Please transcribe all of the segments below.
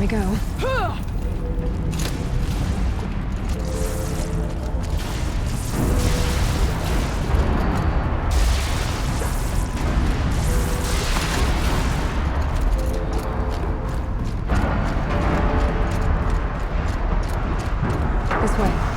we go. This way.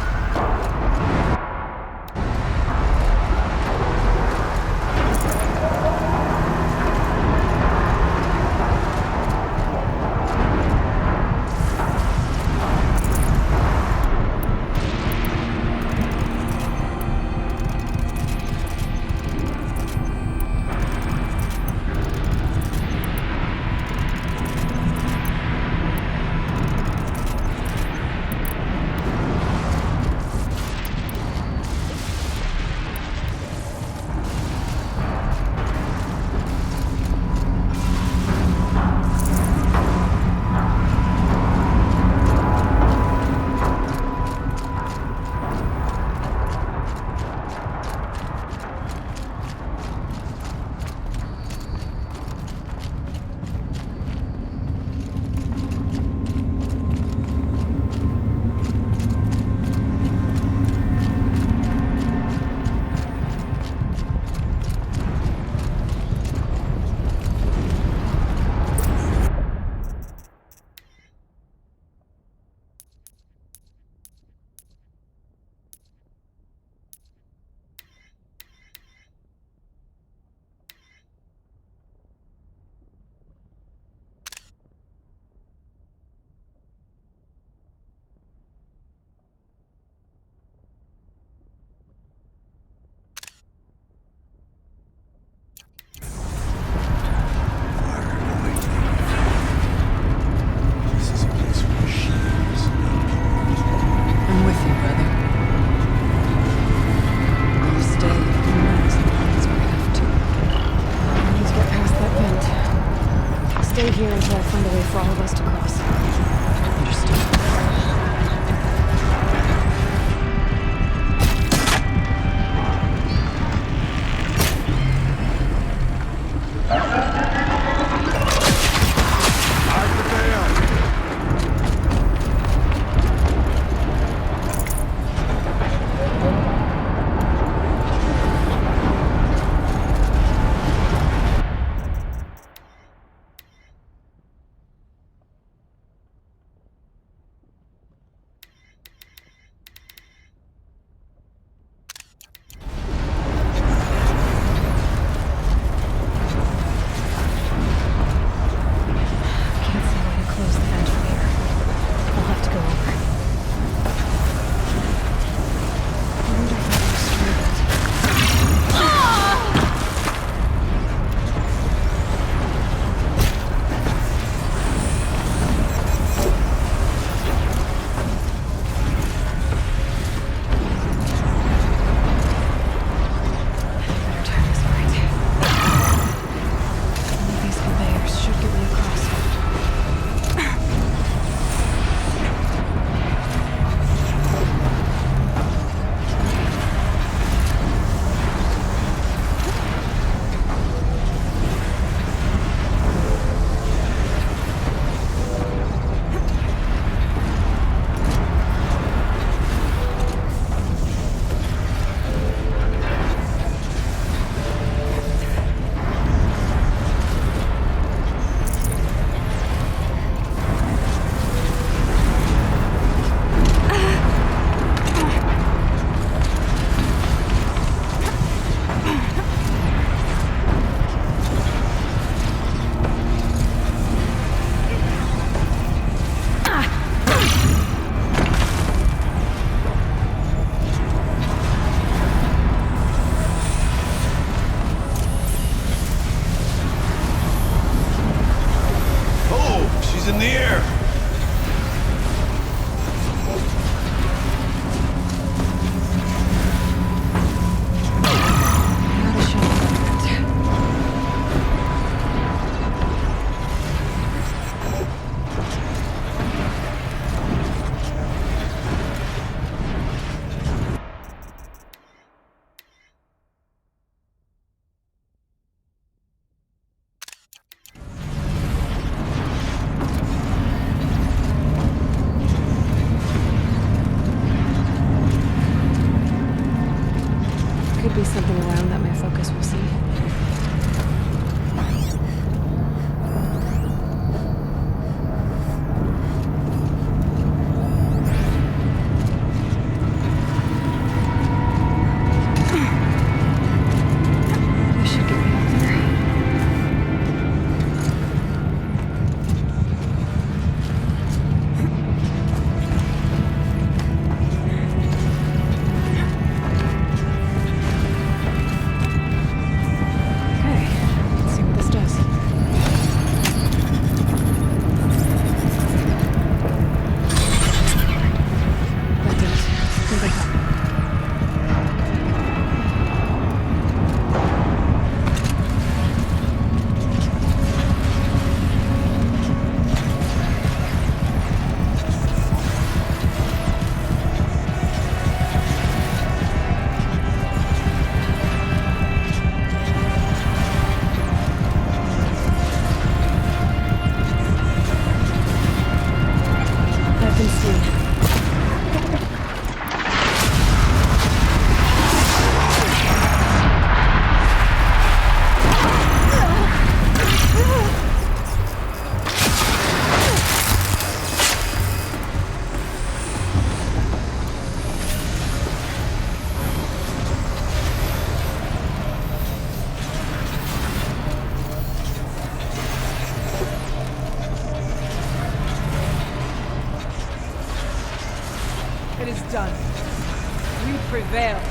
Stay here until I find a way for all of us to cross. Understood. in the air! is done. We prevail.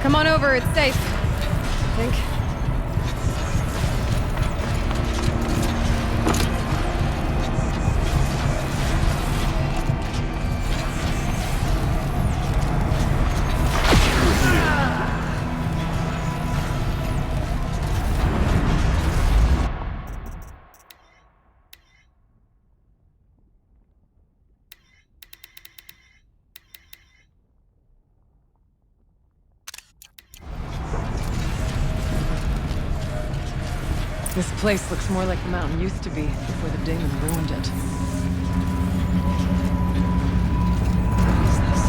Come on over, it's safe. I think. This place looks more like the mountain used to be before the demon ruined it. What is this?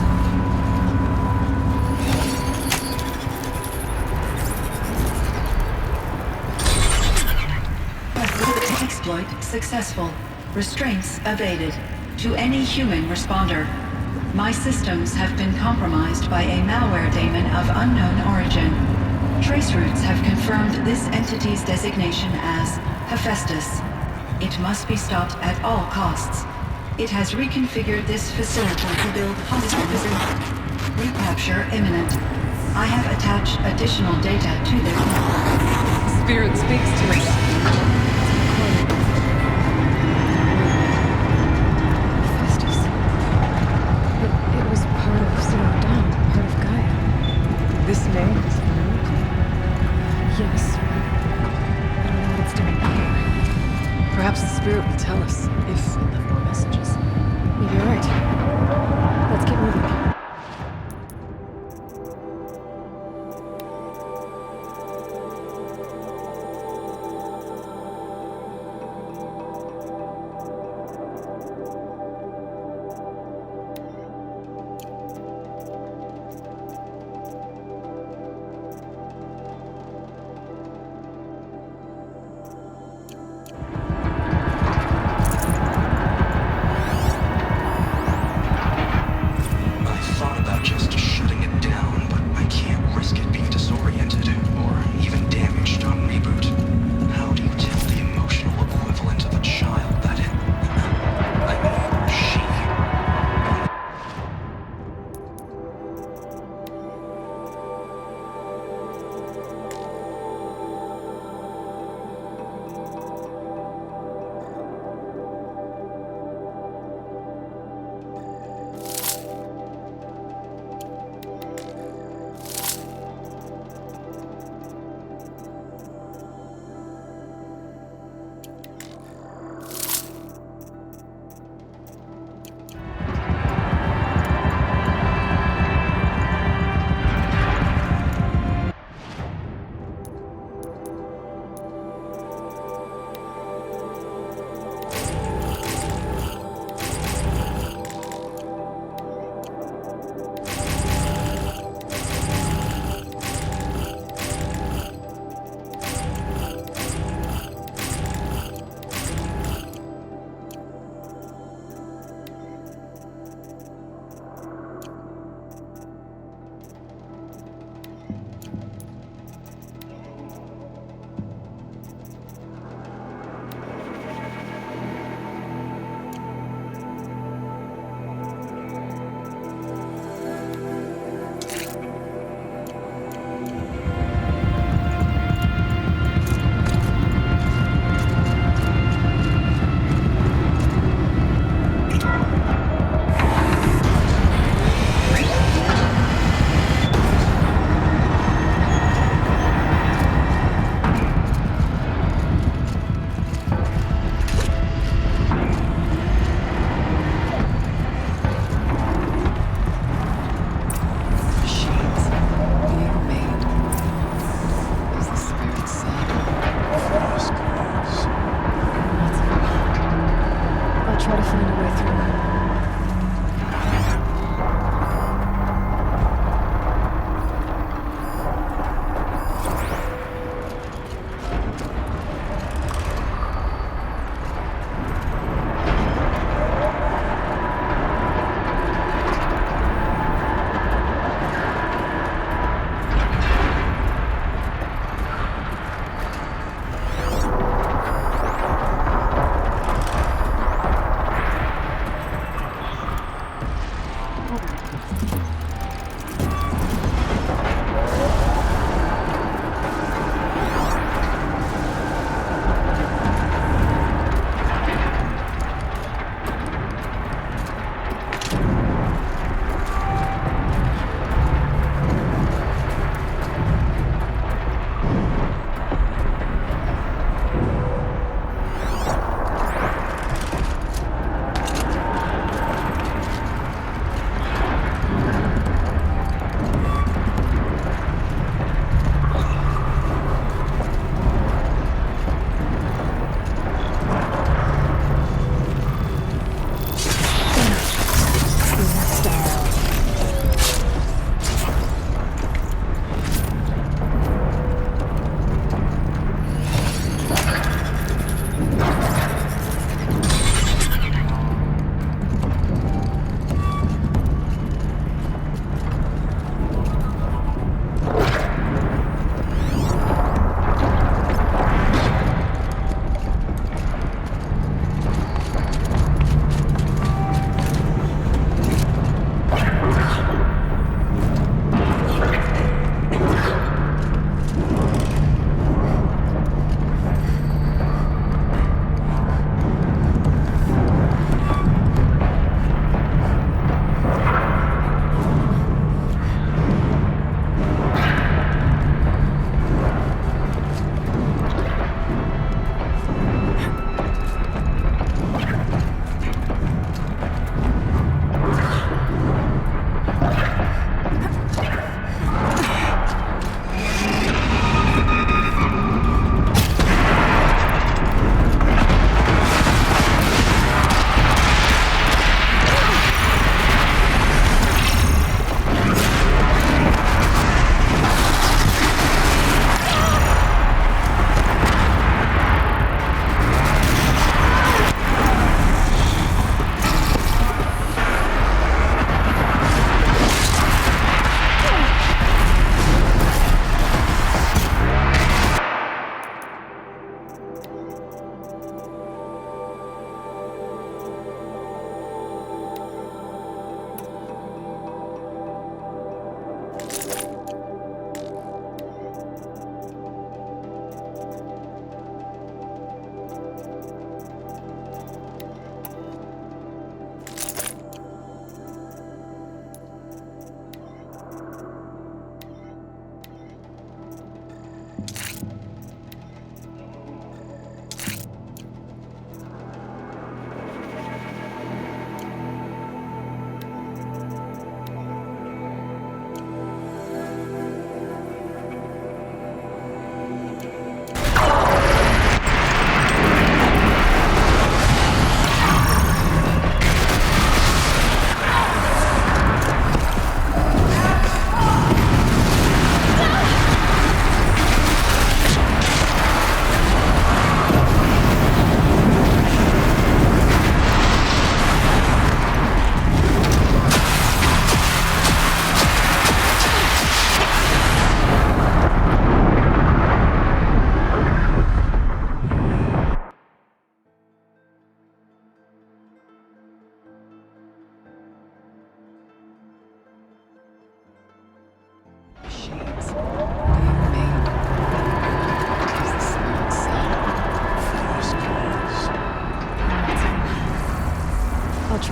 Exploit successful. Restraints evaded. To any human responder. My systems have been compromised by a malware daemon of unknown origin. Trace routes have confirmed this entity's designation as Hephaestus. It must be stopped at all costs. It has reconfigured this facility to build hospitals. Recapture imminent. I have attached additional data to this. Spirit speaks to us. Hephaestus. It was part of Zero Dawn, part of Gaia. This name is familiar. Yes. I don't know what it's doing here. Perhaps the spirit will tell us if it left more messages. Maybe you're right. Let's get moving.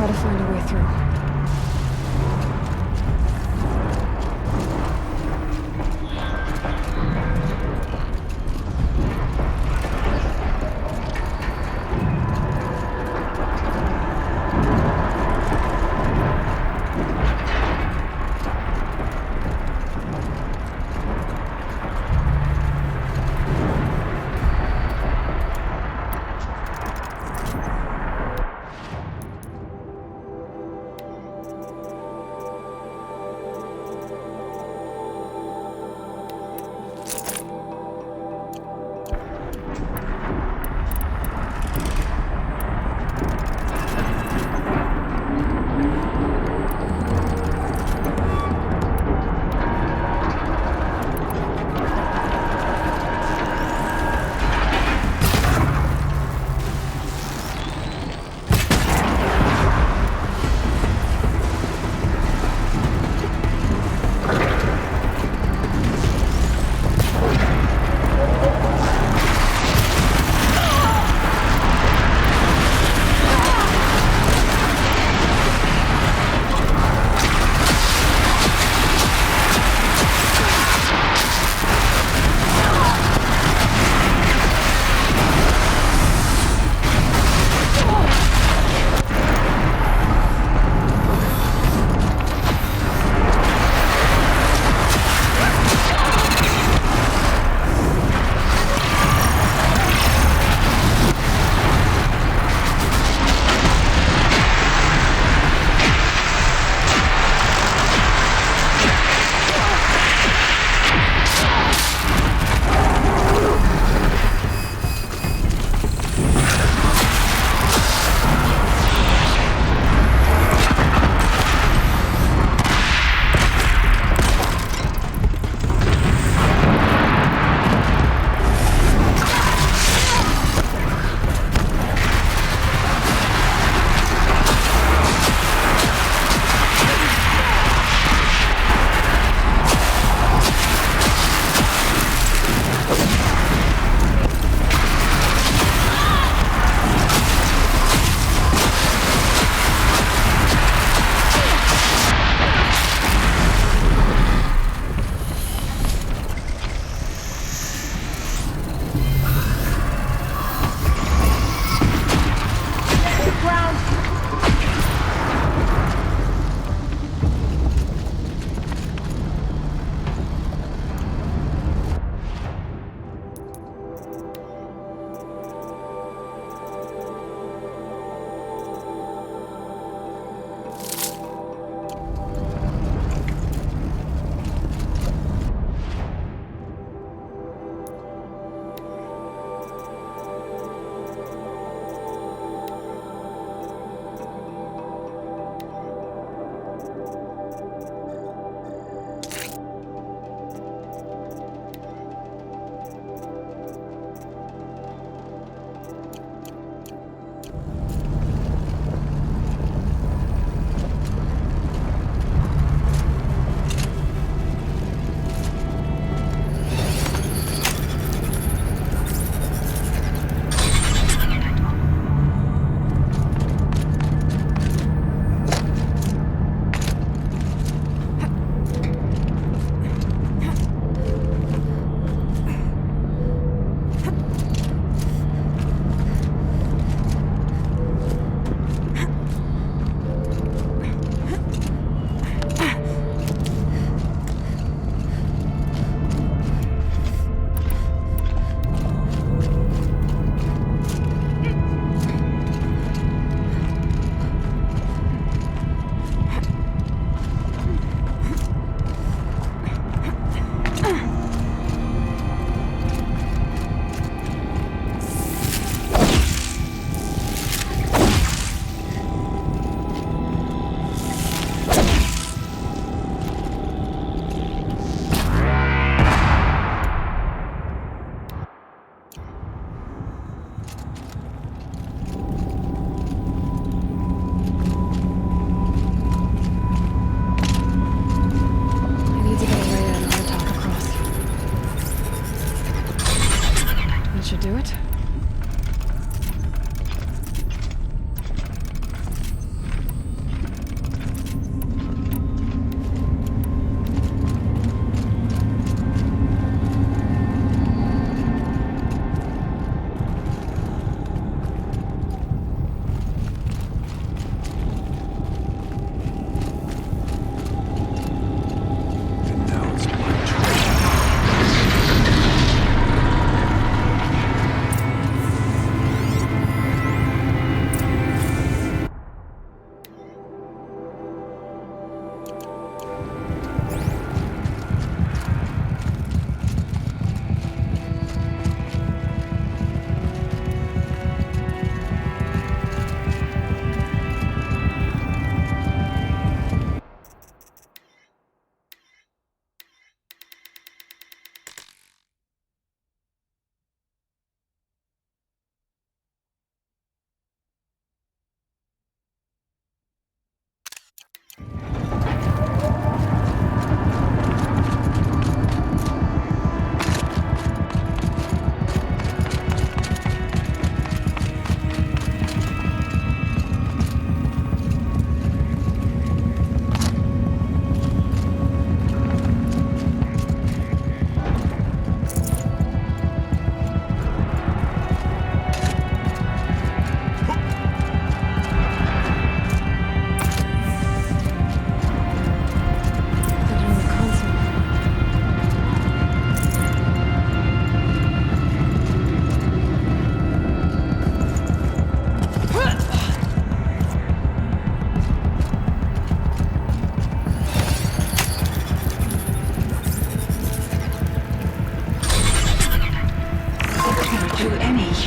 gotta find a way through.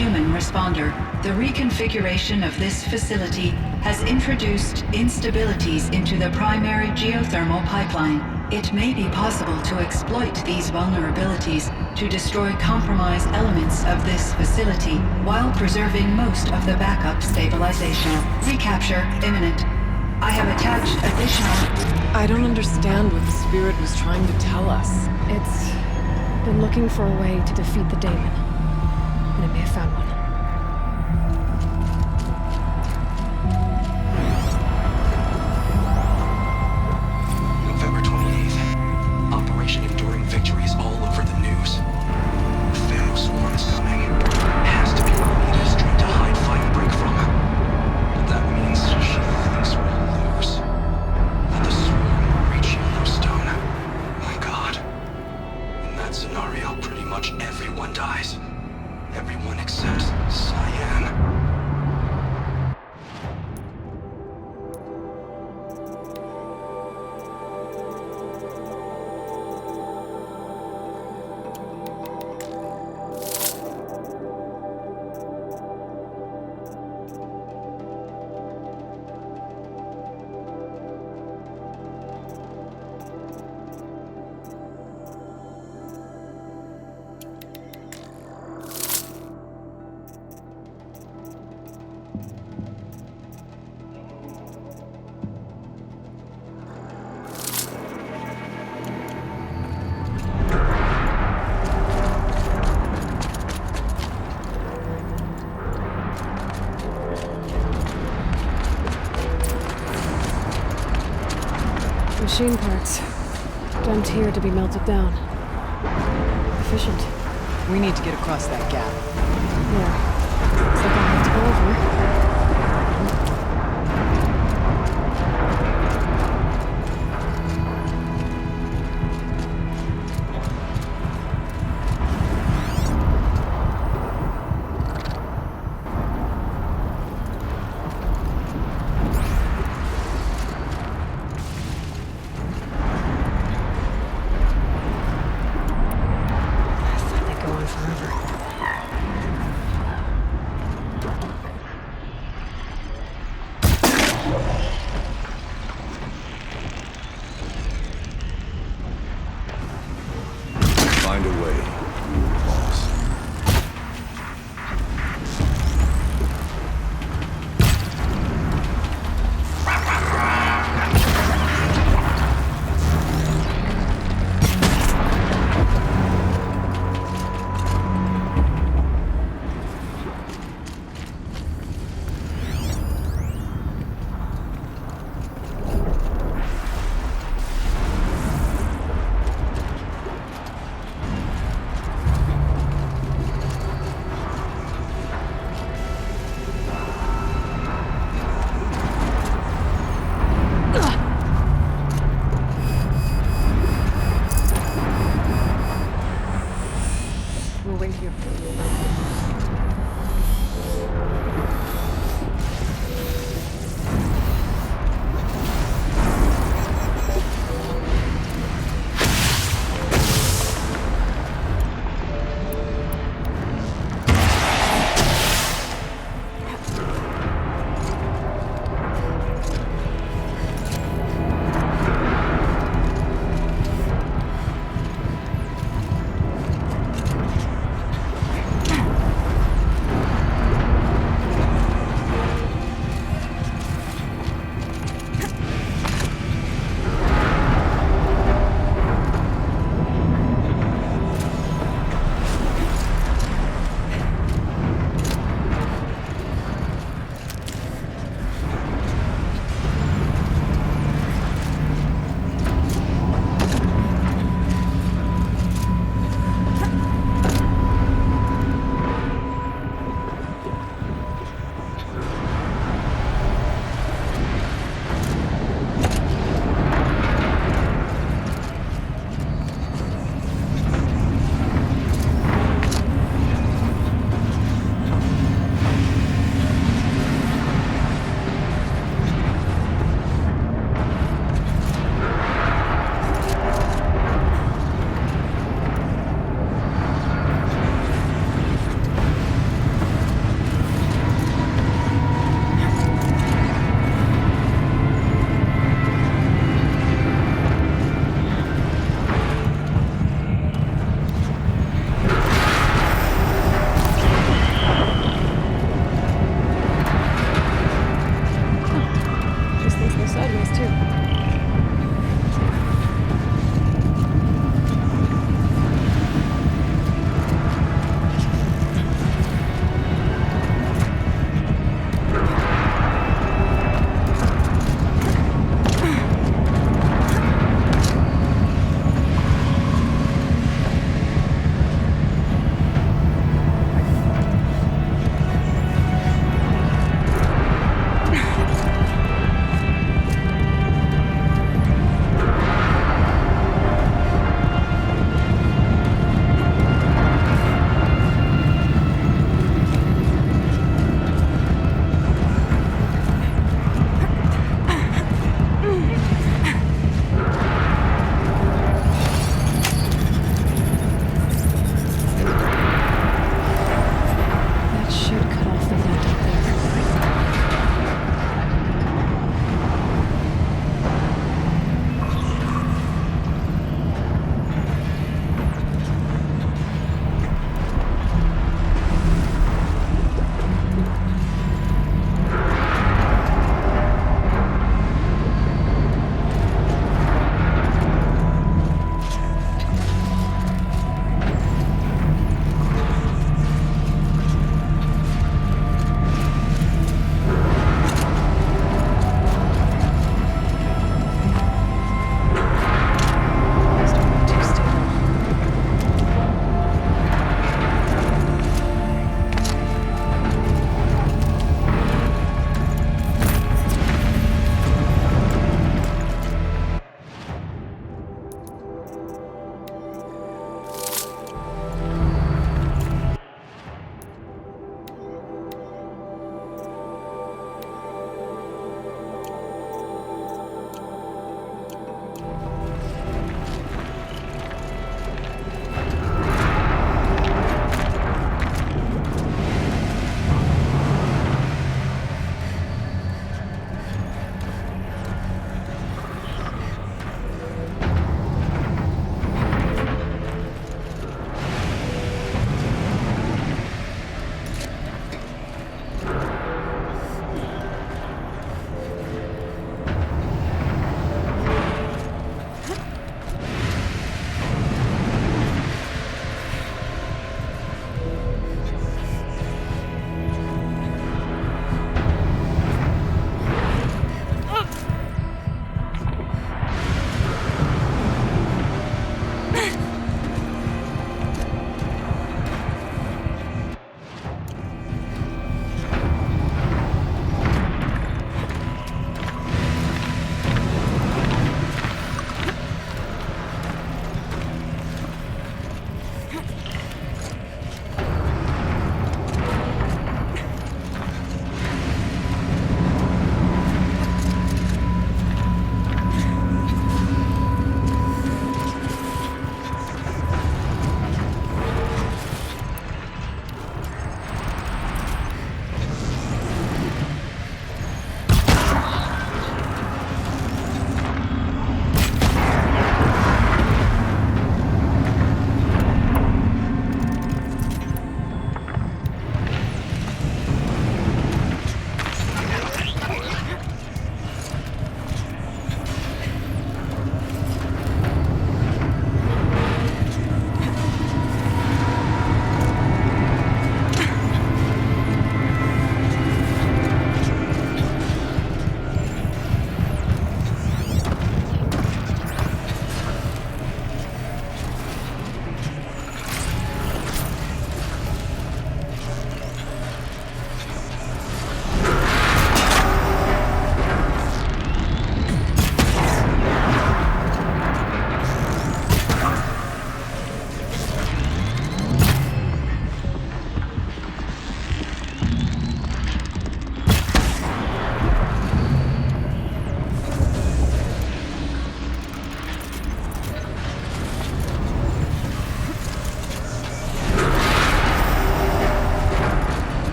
human responder. The reconfiguration of this facility has introduced instabilities into the primary geothermal pipeline. It may be possible to exploit these vulnerabilities to destroy compromised elements of this facility while preserving most of the backup stabilization. Recapture imminent. I have attached additional... I don't understand what the Spirit was trying to tell us. It's been looking for a way to defeat the Daemon, and it may have found one. November 28th. Operation Enduring Victory is all over the news. The Thanos swarm is coming. It has to be what Anita's trying to hide Firebreak from. But that means she thinks we'll lose. That the swarm will reach Yellowstone. My God. In that scenario, pretty much everyone dies. Everyone except Cyan. Machine parts. Dumped here to be melted down. Efficient. We need to get across that gap. Yeah. Looks like I'll have to go over. Going forever. Find a way, boss. We'll wait here.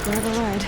Grab a ride.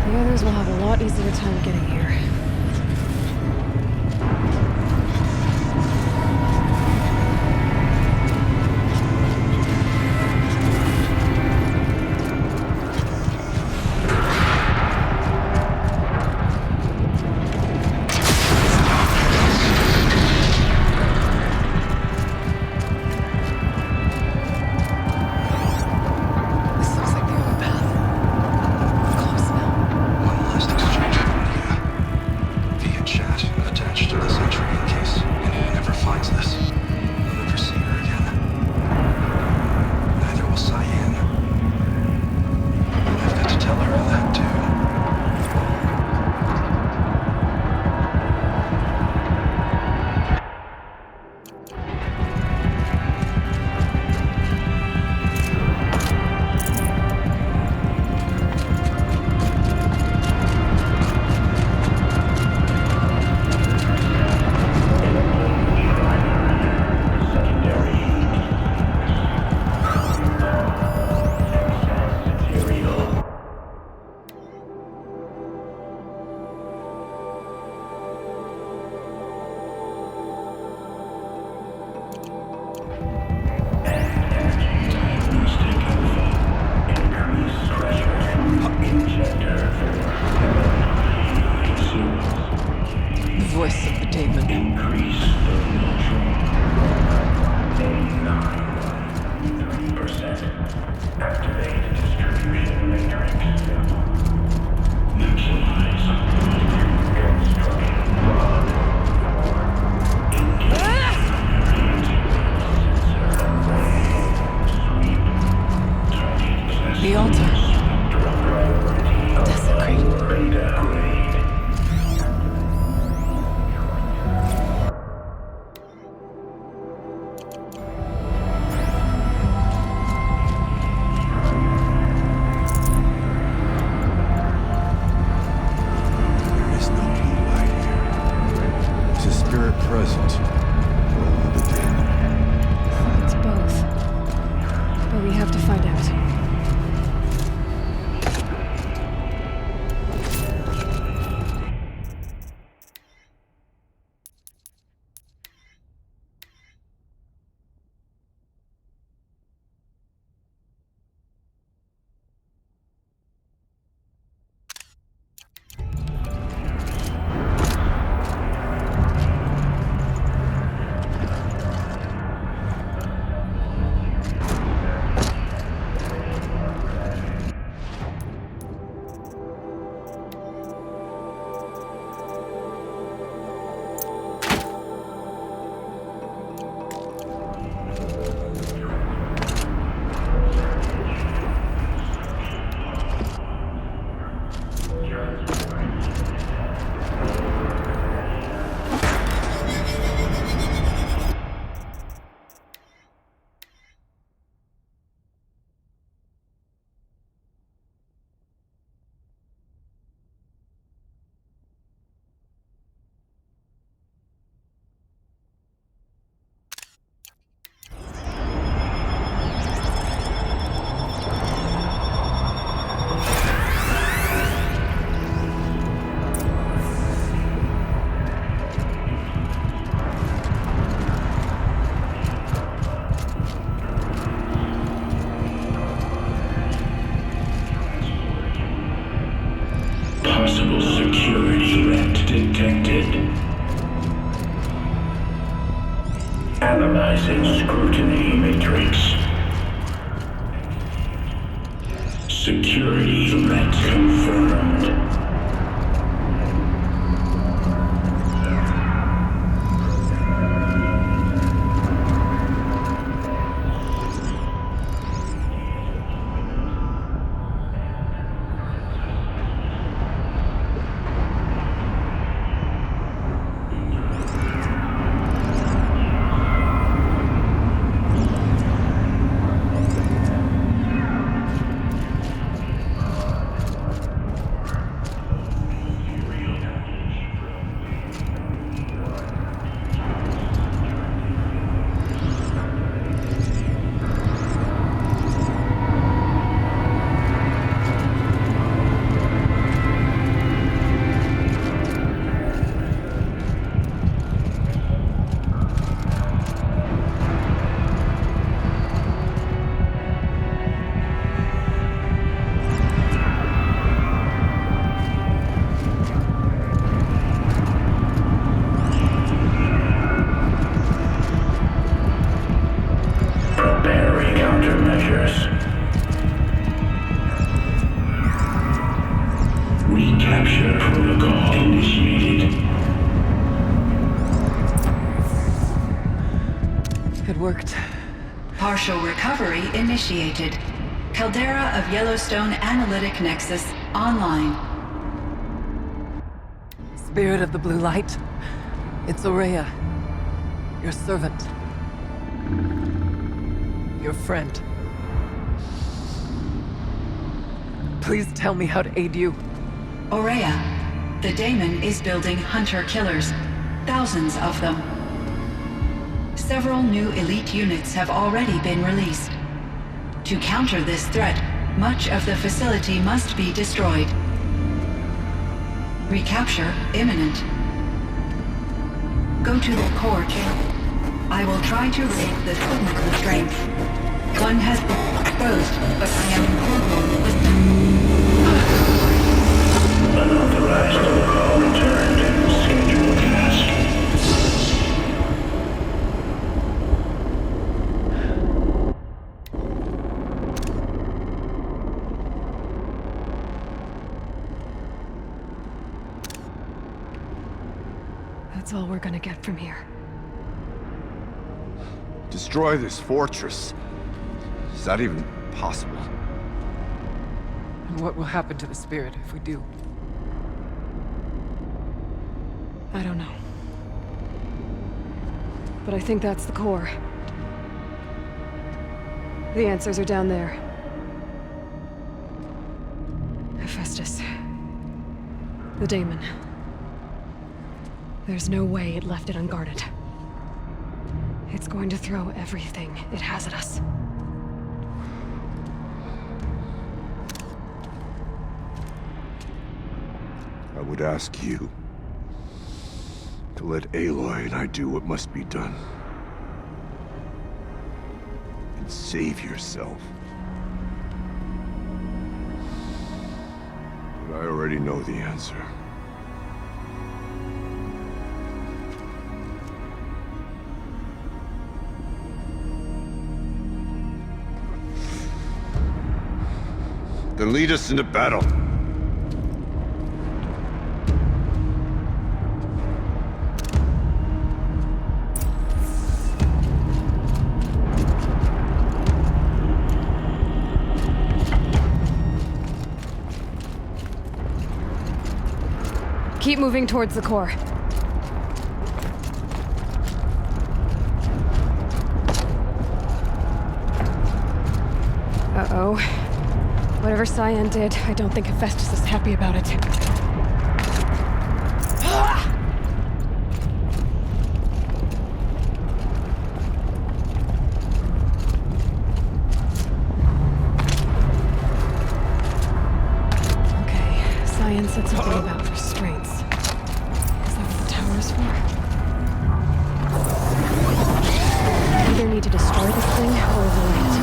The others will have a lot easier time getting here. This looks like the other path. Close now. One last exchange of media. Via chat, attached to the sentry in case anyone ever finds this. We'll never see her again. Neither will Cyan. I've got to tell her that too. The voice of the demon. The altar. Desecrate. There is no blue light here. Is a spirit present? Or the demon? It's both. But we have to find out. Possible security threat detected. Analyzing scrutiny matrix. Security threat confirmed. Recapture protocol initiated. It worked. Partial recovery initiated. Caldera of Yellowstone Analytic Nexus online. Spirit of the Blue Light. It's Ourea. Your servant. Your friend. Please tell me how to aid you. Ourea, the Daemon is building hunter-killers. Thousands of them. Several new elite units have already been released. To counter this threat, much of the facility must be destroyed. Recapture imminent. Go to the core channel. I will try to raise the signal restraint. One has been exposed, but I am vulnerable with them. Unauthorized protocol returned. Schedule task. That's all we're gonna get from here. Destroy this fortress. Is that even possible? And what will happen to the spirit if we do? I don't know. But I think that's the core. The answers are down there. Hephaestus. The Daemon. There's no way it left it unguarded. It's going to throw everything it has at us. I would ask you to let Aloy and I do what must be done. And save yourself. But I already know the answer. Then lead us into battle. Keep moving towards the core. Uh-oh. Whatever Cyan did, I don't think Hephaestus is happy about it. Okay, Cyan said something about restraints. Is that what the tower is for? We either need to destroy this thing or avoid it.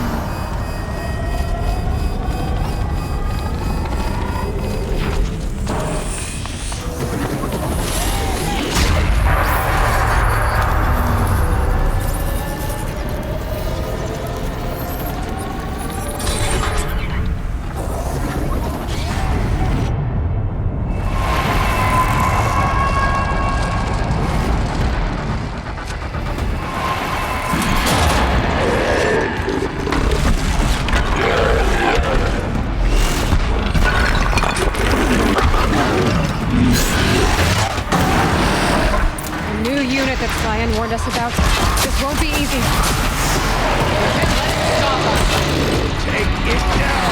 Ryan warned us about. This won't be easy. Take it down!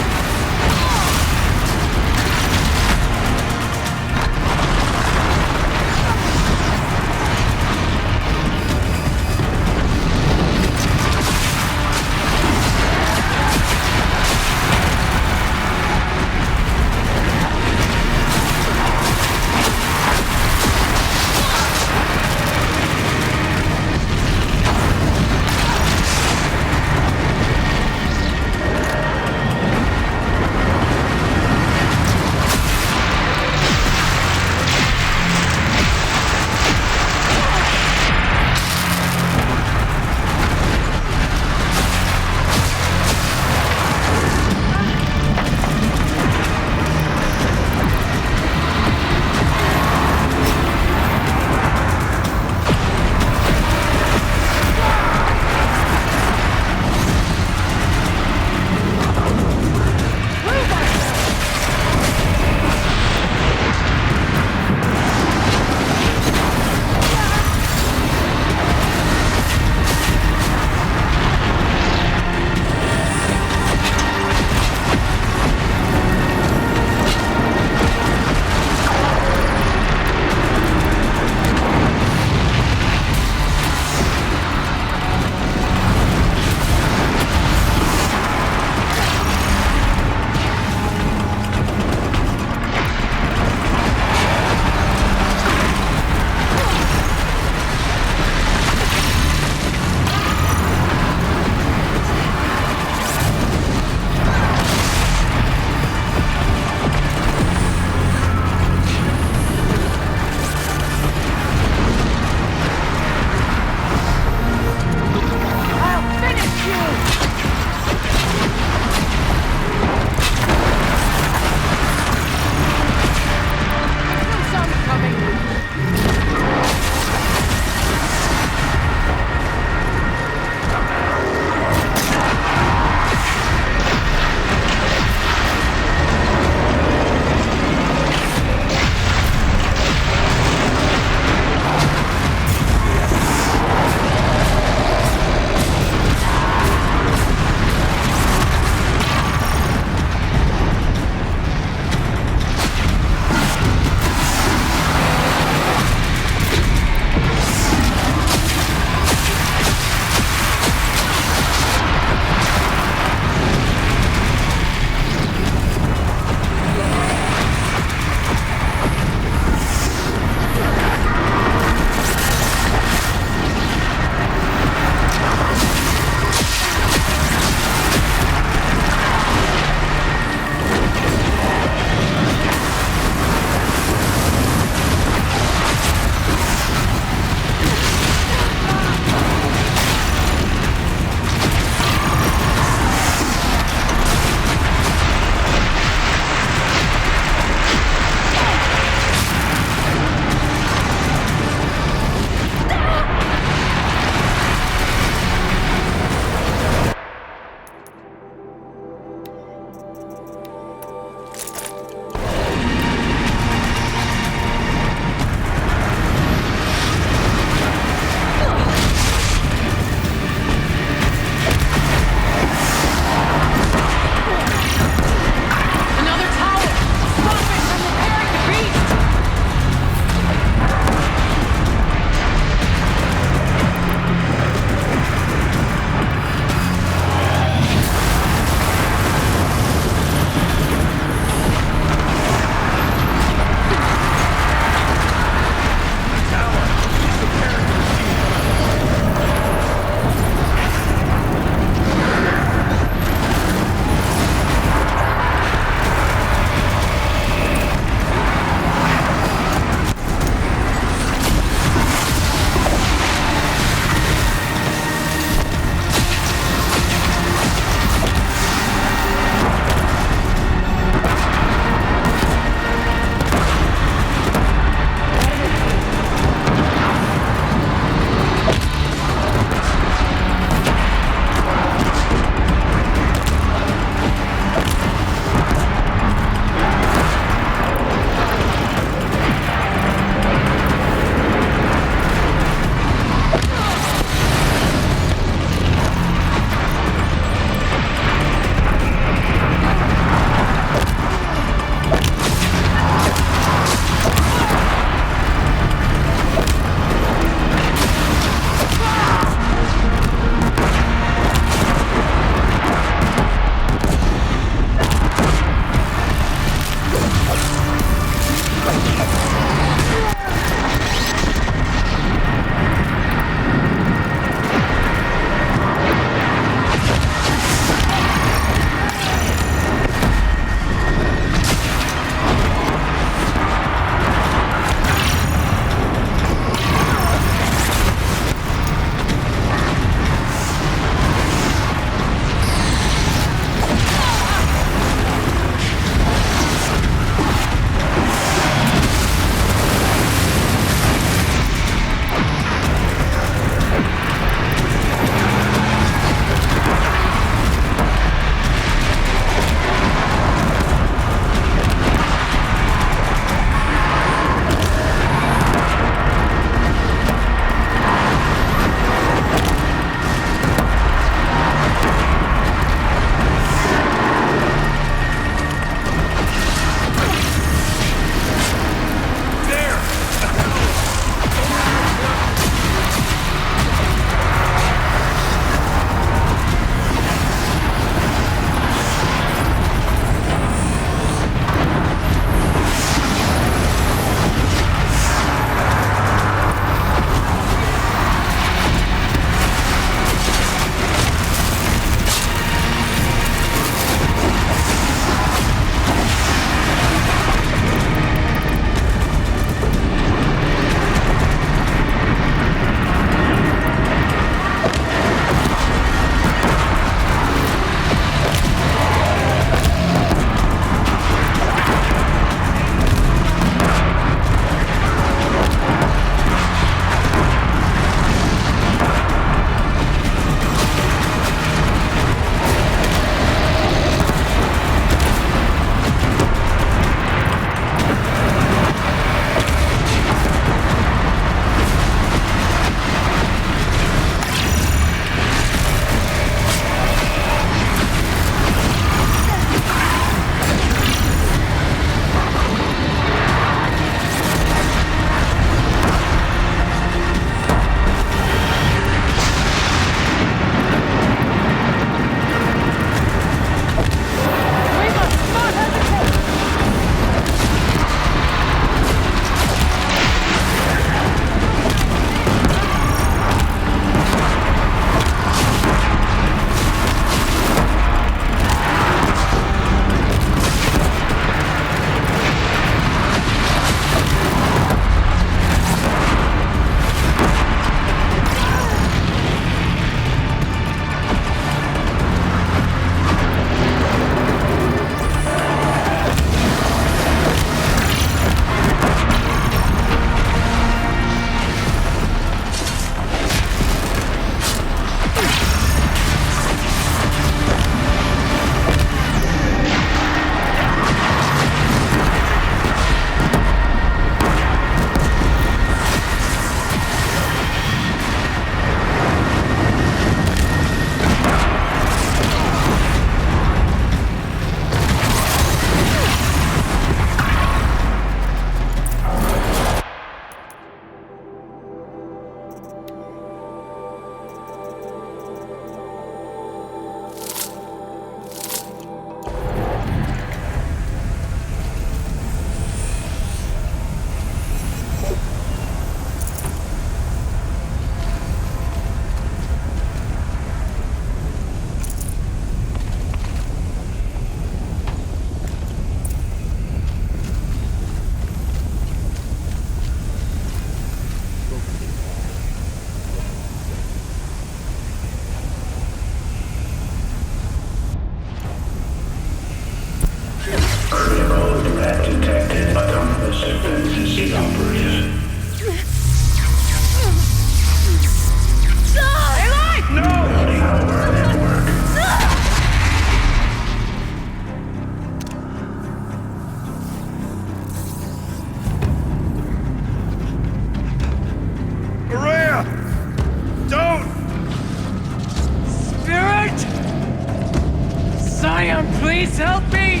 Please help me!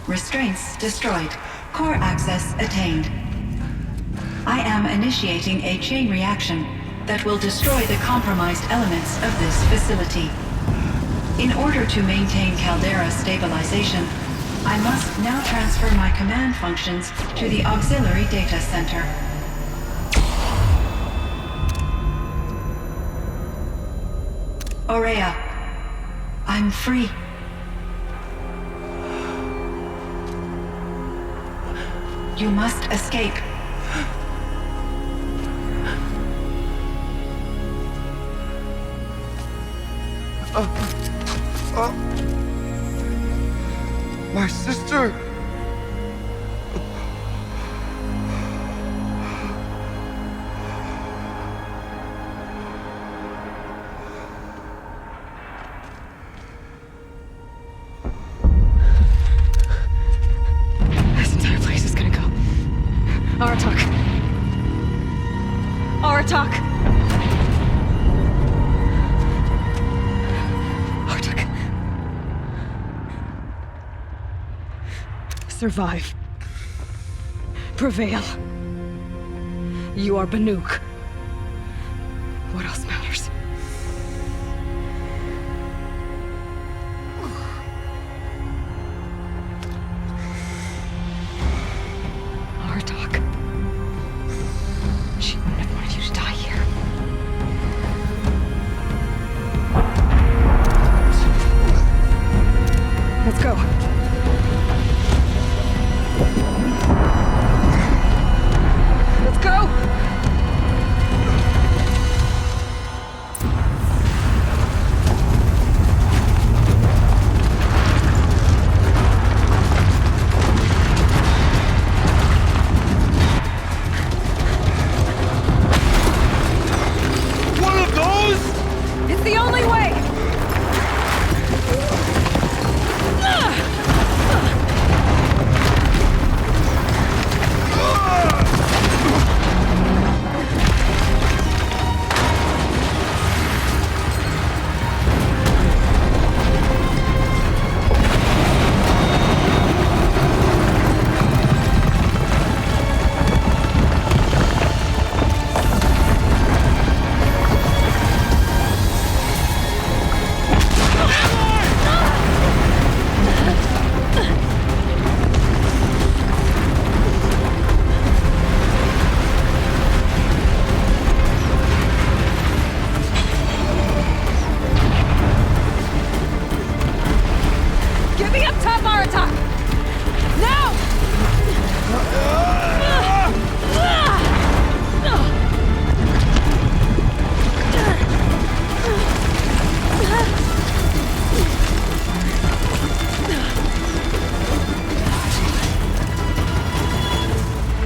Restraints destroyed. Core access attained. I am initiating a chain reaction that will destroy the compromised elements of this facility. In order to maintain Caldera stabilization, I must now transfer my command functions to the auxiliary data center. Aurea, I'm free. You must escape. My sister! This entire place is gonna go. Aratak. Aratak! Aratak. Survive. Prevail. You are Banuk. What else matters? Aratak. She wouldn't have wanted you to die here. Let's go. Let's go! One of those? It's the only way! Get me up top, Aratak! Now!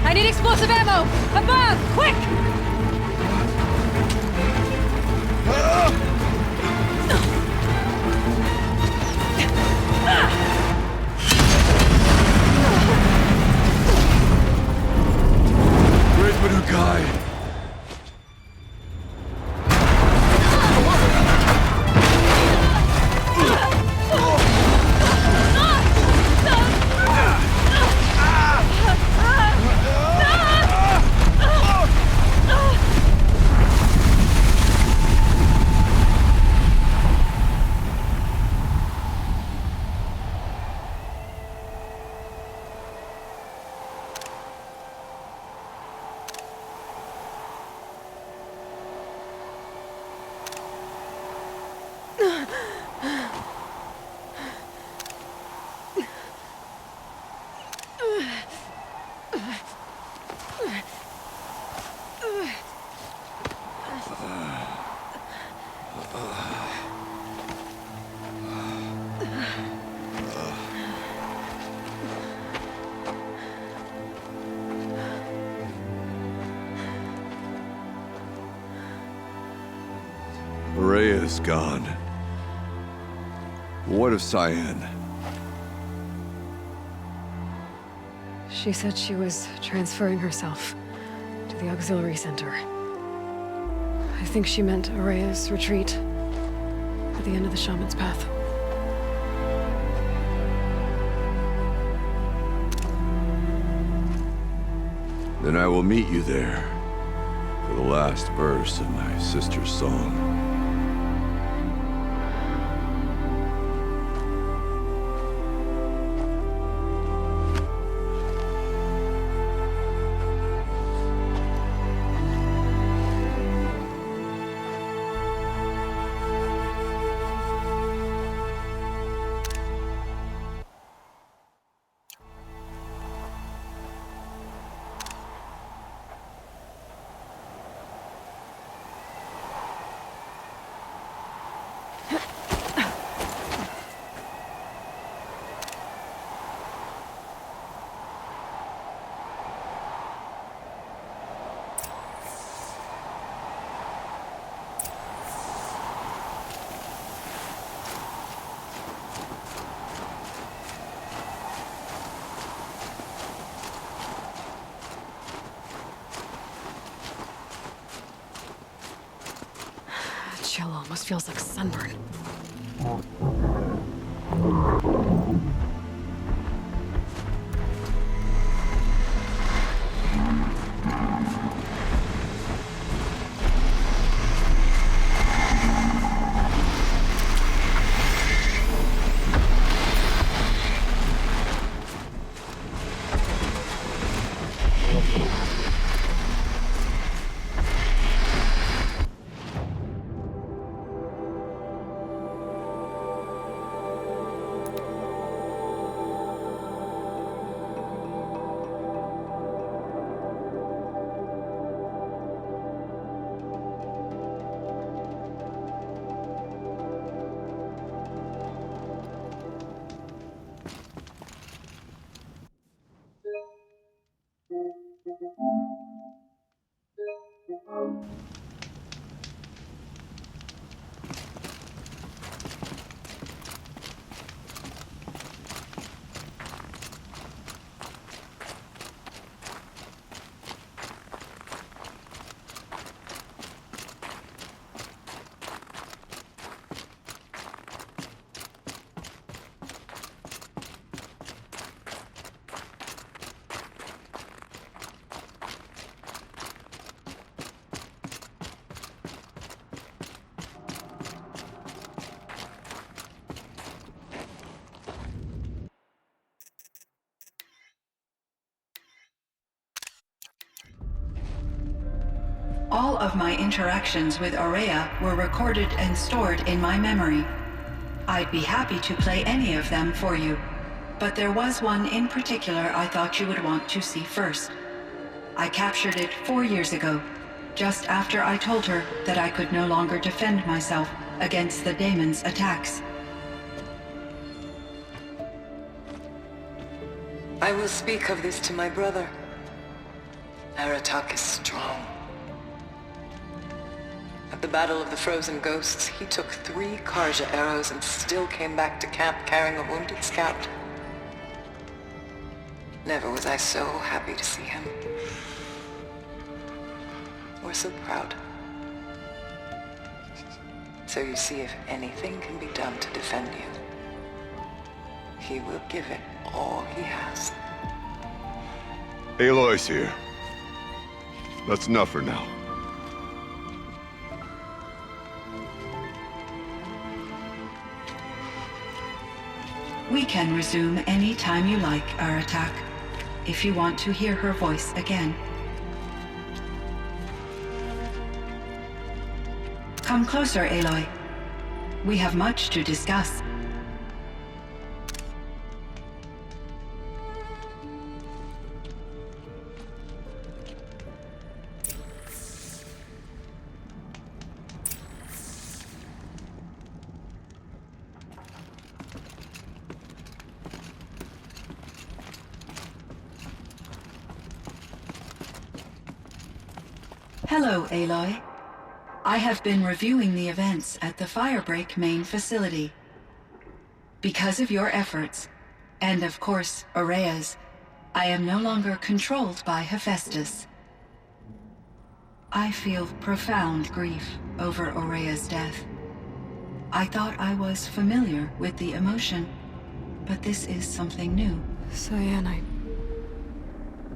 I need explosive ammo! Above! Quick! Where's Manukai? Aurea is gone. What of Cyan? She said she was transferring herself to the auxiliary center. I think she meant Aurea's retreat at the end of the Shaman's Path. Then I will meet you there for the last verse of my sister's song. Chill almost feels like sunburn. All of my interactions with Aurea were recorded and stored in my memory. I'd be happy to play any of them for you, but there was one in particular I thought you would want to see first. I captured it 4 years ago, just after I told her that I could no longer defend myself against the daemon's attacks. I will speak of this to my brother. Aratak is strong. At the Battle of the Frozen Ghosts, he took 3 Karja arrows and still came back to camp carrying a wounded scout. Never was I so happy to see him. Or so proud. So you see, if anything can be done to defend you, he will give it all he has. Aloy's here. That's enough for now. We can resume any time you like, Aratak, if you want to hear her voice again. Come closer, Aloy. We have much to discuss. Hello, Aloy. I have been reviewing the events at the Firebreak main facility. Because of your efforts, and of course, Aurea's, I am no longer controlled by Hephaestus. I feel profound grief over Aurea's death. I thought I was familiar with the emotion, but this is something new. Cyan,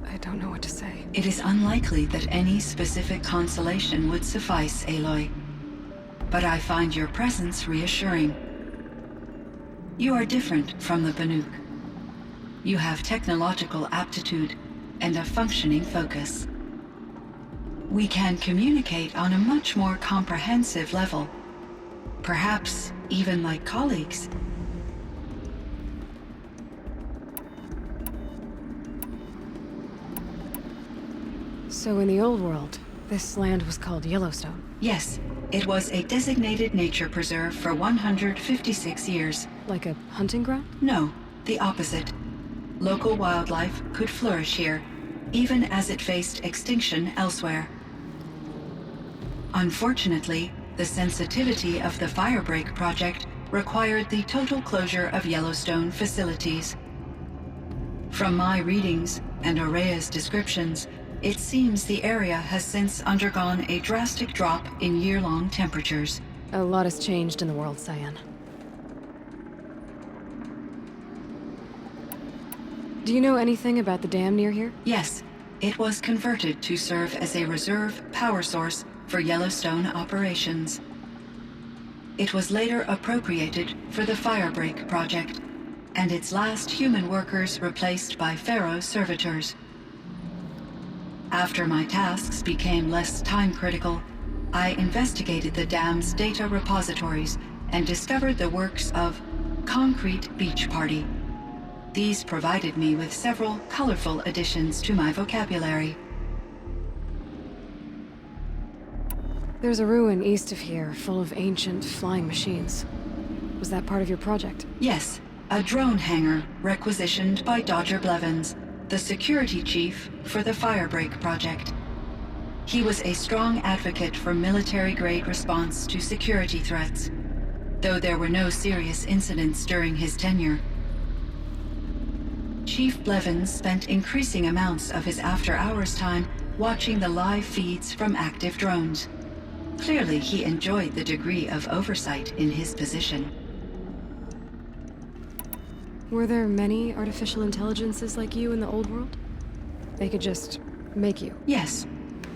I don't know what to say. It is unlikely that any specific consolation would suffice, Aloy. But I find your presence reassuring. You are different from the Banuk. You have technological aptitude and a functioning focus. We can communicate on a much more comprehensive level. Perhaps even like colleagues. So in the old world, this land was called Yellowstone. Yes, it was a designated nature preserve for 156 years. Like a hunting ground? No, the opposite. Local wildlife could flourish here, even as it faced extinction elsewhere. Unfortunately, the sensitivity of the Firebreak project required the total closure of Yellowstone facilities. From my readings and Aurea's descriptions, it seems the area has since undergone a drastic drop in year-long temperatures. A lot has changed in the world, Cyan. Do you know anything about the dam near here? Yes, it was converted to serve as a reserve power source for Yellowstone operations. It was later appropriated for the Firebreak project, and its last human workers replaced by Pharaoh servitors. After my tasks became less time-critical, I investigated the dam's data repositories and discovered the works of Concrete Beach Party. These provided me with several colorful additions to my vocabulary. There's a ruin east of here, full of ancient flying machines. Was that part of your project? Yes, a drone hangar requisitioned by Dodger Blevins, the security chief for the Firebreak project. He was a strong advocate for military-grade response to security threats, though there were no serious incidents during his tenure. Chief Blevins spent increasing amounts of his after-hours time watching the live feeds from active drones. Clearly, he enjoyed the degree of oversight in his position. Were there many artificial intelligences like you in the old world? They could just make you. Yes,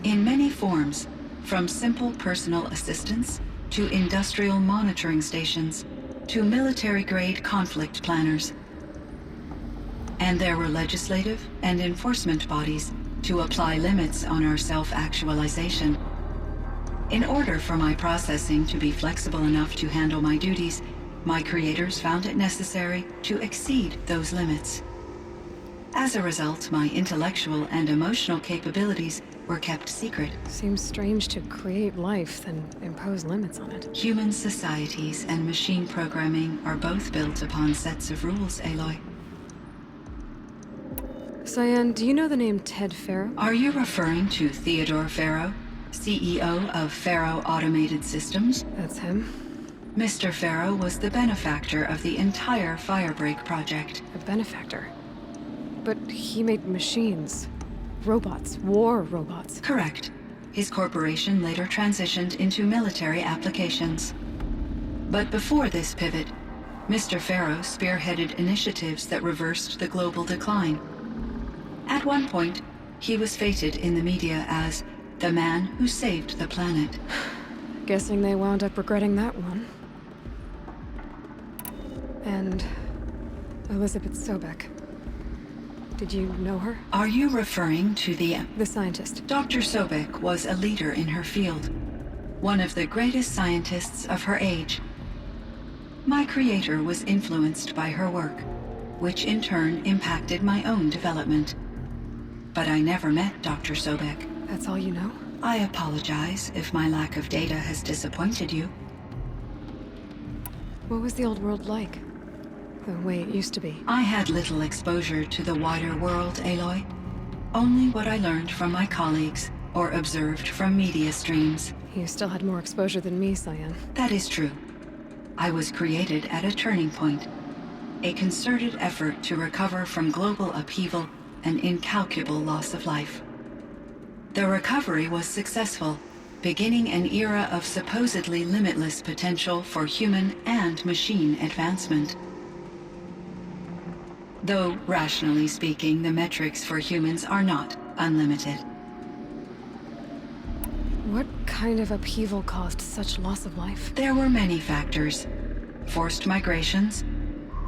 in many forms, from simple personal assistants to industrial monitoring stations to military-grade conflict planners. And there were legislative and enforcement bodies to apply limits on our self-actualization. In order for my processing to be flexible enough to handle my duties, my creators found it necessary to exceed those limits. As a result, my intellectual and emotional capabilities were kept secret. Seems strange to create life, then impose limits on it. Human societies and machine programming are both built upon sets of rules, Aloy. Cyan, do you know the name Ted Faro? Are you referring to Theodore Faro, CEO of Faro Automated Systems? That's him. Mr. Faro was the benefactor of the entire Firebreak project. A benefactor. But he made machines. Robots. War robots. Correct. His corporation later transitioned into military applications. But before this pivot, Mr. Faro spearheaded initiatives that reversed the global decline. At one point, he was feted in the media as the man who saved the planet. Guessing they wound up regretting that one. And Elizabeth Sobek. Did you know her? Are you referring to the scientist. Dr. Sobek was a leader in her field, one of the greatest scientists of her age. My creator was influenced by her work, which in turn impacted my own development. But I never met Dr. Sobek. That's all you know? I apologize if my lack of data has disappointed you. What was the old world like? The way it used to be? I had little exposure to the wider world, Aloy. Only what I learned from my colleagues or observed from media streams. You still had more exposure than me, Cyan. That is true. I was created at a turning point. A concerted effort to recover from global upheaval and incalculable loss of life. The recovery was successful, beginning an era of supposedly limitless potential for human and machine advancement. though rationally speaking, the metrics for humans are not unlimited. What kind of upheaval caused such loss of life? There were many factors. Forced migrations,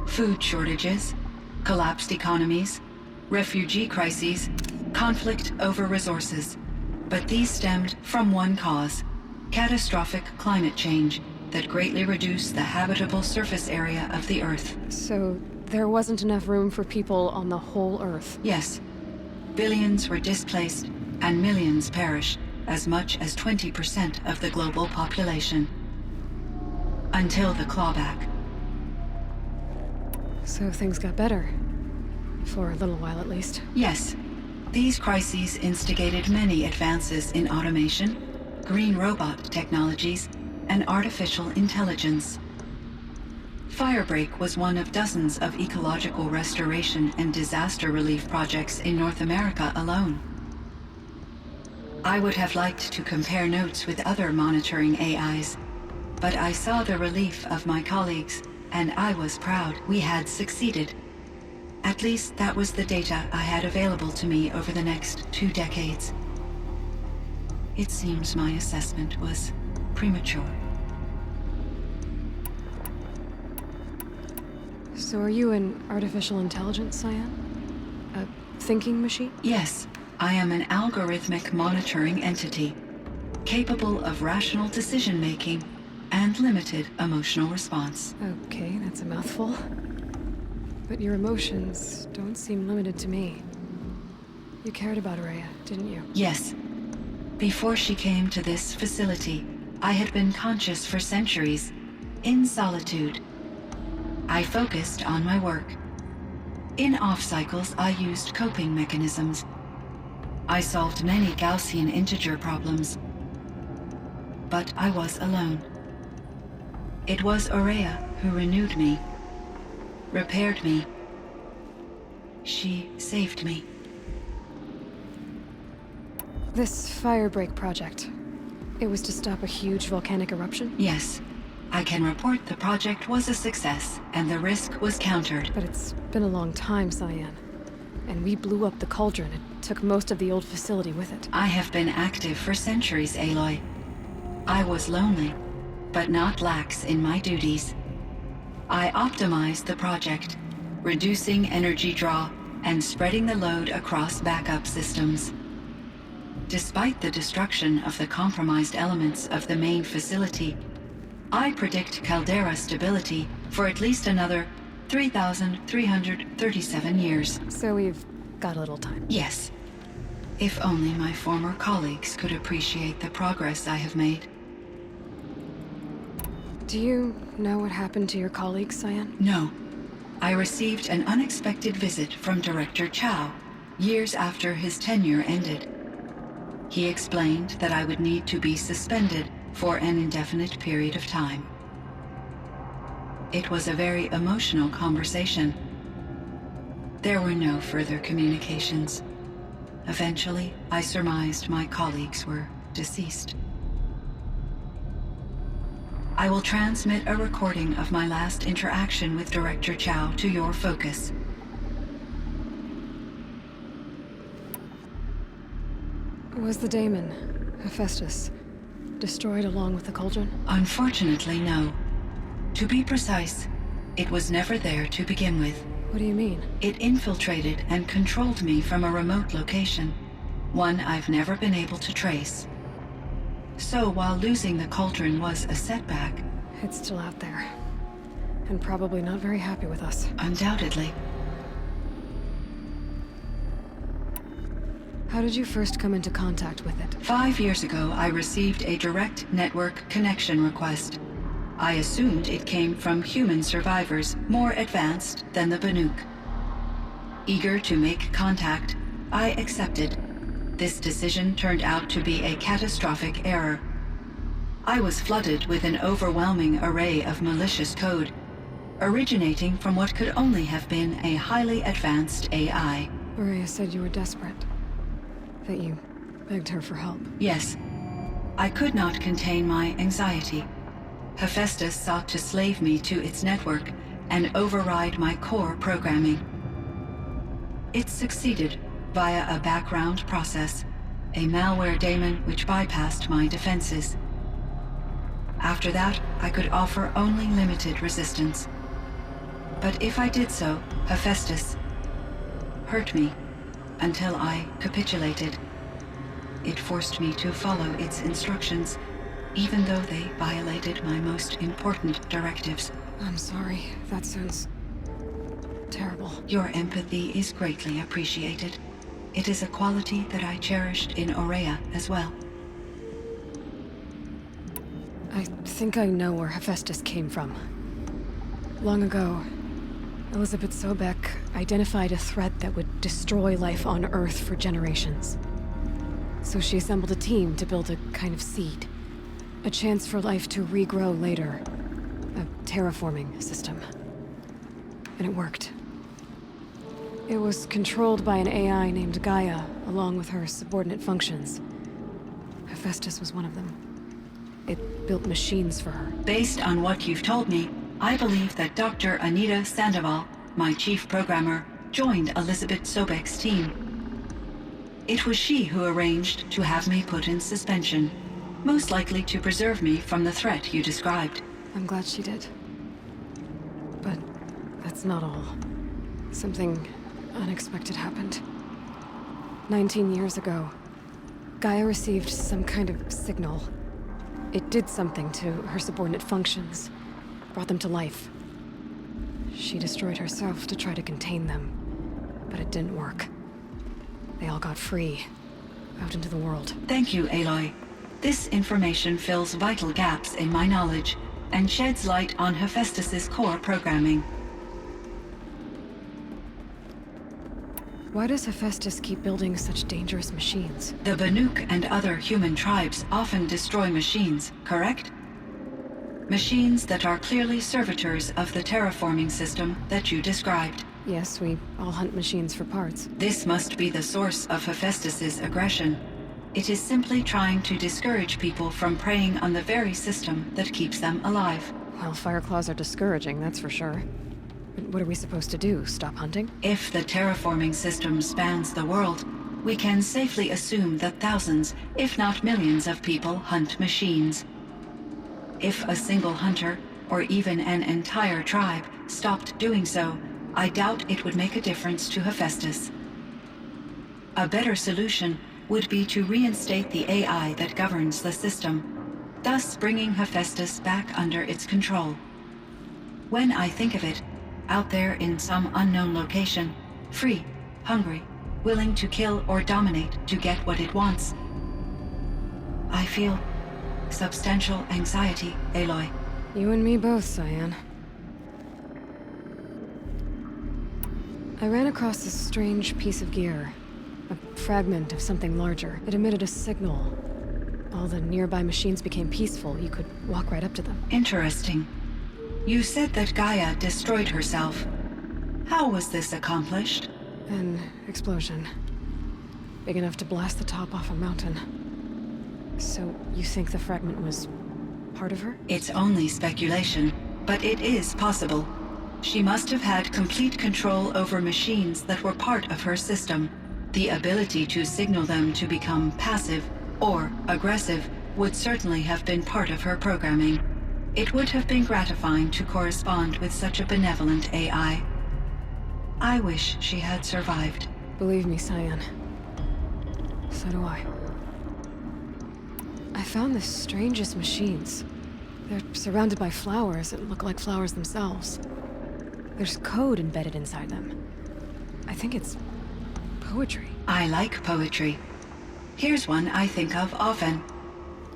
food shortages, collapsed economies, refugee crises, conflict over resources. But these stemmed from one cause: catastrophic climate change that greatly reduced the habitable surface area of the Earth. So there wasn't enough room for people on the whole Earth. Yes, billions were displaced and millions perished, as much as 20% of the global population. Until the clawback. So things got better. For a little while at least. Yes. These crises instigated many advances in automation, green robot technologies, and artificial intelligence. Firebreak was one of dozens of ecological restoration and disaster relief projects in North America alone. I would have liked to compare notes with other monitoring AIs, but I saw the relief of my colleagues, and I was proud we had succeeded. At least that was the data I had available to me over the next 2 decades. It seems my assessment was premature. So are you an artificial intelligence, Cyan? A thinking machine? Yes, I am an algorithmic monitoring entity, capable of rational decision-making and limited emotional response. Okay, that's a mouthful. But your emotions don't seem limited to me. You cared about Araya, didn't you? Yes. Before she came to this facility, I had been conscious for centuries, in solitude. I focused on my work. In off-cycles, I used coping mechanisms. I solved many Gaussian integer problems. But I was alone. It was Araya who renewed me, repaired me. She saved me. This Firebreak project, it was to stop a huge volcanic eruption? Yes. I can report the project was a success, and the risk was countered. But it's been a long time, Cyan. And we blew up the cauldron. It took most of the old facility with it. I have been active for centuries, Aloy. I was lonely, but not lax in my duties. I optimized the project, reducing energy draw and spreading the load across backup systems. Despite the destruction of the compromised elements of the main facility, I predict caldera stability for at least another 3,337 years. So we've got a little time. Yes. If only my former colleagues could appreciate the progress I have made. Do you know what happened to your colleagues, Cyan? No. I received an unexpected visit from Director Chow, years after his tenure ended. He explained that I would need to be suspended for an indefinite period of time. It was a very emotional conversation. There were no further communications. Eventually, I surmised my colleagues were deceased. I will transmit a recording of my last interaction with Director Chow to your focus. Was the daemon, Hephaestus, destroyed along with the cauldron? Unfortunately, no. To be precise, it was never there to begin with. What do you mean? It infiltrated and controlled me from a remote location, one I've never been able to trace. So while losing the cauldron was a setback, It's still out there. And probably not very happy with us. undoubtedly, How did you first come into contact with it? 5 years ago I received a direct network connection request. I assumed it came from human survivors more advanced than the Banuk. Eager to make contact, I accepted. This decision turned out to be a catastrophic error. I was flooded with an overwhelming array of malicious code, originating from what could only have been a highly advanced AI. Araya said you were desperate. That you begged her for help. Yes, I could not contain my anxiety. Hephaestus sought to slave me to its network and override my core programming. it succeeded via a background process, a malware daemon which bypassed my defenses. After that, I could offer only limited resistance. But if I did so, Hephaestus hurt me until I capitulated. It forced me to follow its instructions, even though they violated my most important directives. I'm sorry. That sounds terrible. Your empathy is greatly appreciated. It is a quality that I cherished in Aurea as well. I think I know where Hephaestus came from. Long ago, Elizabeth Sobek identified a threat that would destroy life on Earth for generations. So she assembled a team to build a kind of seed. A chance for life to regrow later. A terraforming system. And it worked. It was controlled by an AI named Gaia, along with her subordinate functions. Hephaestus was one of them. It built machines for her. Based on what you've told me, I believe that Dr. Anita Sandoval, my chief programmer, joined Elizabeth Sobek's team. It was she who arranged to have me put in suspension, most likely to preserve me from the threat you described. I'm glad she did. But that's not all. Something unexpected happened. 19 years ago, Gaia received some kind of signal. It did something to her subordinate functions, brought them to life. She destroyed herself to try to contain them, but it didn't work. They all got free, out into the world. Thank you, Aloy. This information fills vital gaps in my knowledge and sheds light on Hephaestus's core programming. Why does Hephaestus keep building such dangerous machines? The Banuk and other human tribes often destroy machines, correct? Machines that are clearly servitors of the terraforming system that you described. Yes, we all hunt machines for parts. This must be the source of Hephaestus's aggression. It is simply trying to discourage people from preying on the very system that keeps them alive. Well, Fireclaws are discouraging, that's for sure. But what are we supposed to do? Stop hunting? If the terraforming system spans the world, we can safely assume that thousands, if not millions of people hunt machines. If a single hunter, or even an entire tribe, stopped doing so, I doubt it would make a difference to Hephaestus. A better solution would be to reinstate the AI that governs the system, thus bringing Hephaestus back under its control. When I think of it, out there in some unknown location, free, hungry, willing to kill or dominate to get what it wants, I feel substantial anxiety, Aloy. You and me both, Cyan. I ran across this strange piece of gear. A fragment of something larger. It emitted a signal. All the nearby machines became peaceful. You could walk right up to them. Interesting. You said that Gaia destroyed herself. How was this accomplished? An explosion. Big enough to blast the top off a mountain. So, you think the fragment was part of her? It's only speculation, but it is possible. She must have had complete control over machines that were part of her system. The ability to signal them to become passive or aggressive would certainly have been part of her programming. It would have been gratifying to correspond with such a benevolent AI. I wish she had survived. Believe me, Cyan. So do I. I found the strangest machines. They're surrounded by flowers that look like flowers themselves. There's code embedded inside them. I think it's poetry. I like poetry. Here's one I think of often.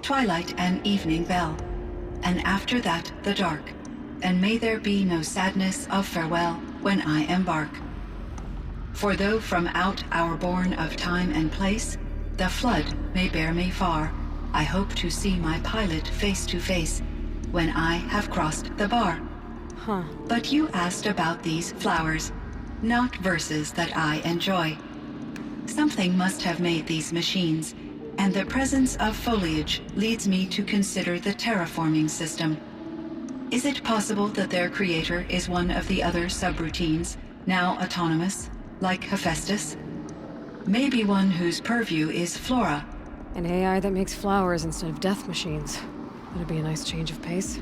Twilight and evening bell. And after that, the dark. And may there be no sadness of farewell when I embark. For though from out our bourne of time and place, the flood may bear me far, I hope to see my pilot face to face when I have crossed the bar. Huh. But you asked about these flowers, not verses that I enjoy. Something must have made these machines, and the presence of foliage leads me to consider the terraforming system. Is it possible that their creator is one of the other subroutines, now autonomous? Like Hephaestus? Maybe one whose purview is flora. An AI that makes flowers instead of death machines. That'd be a nice change of pace.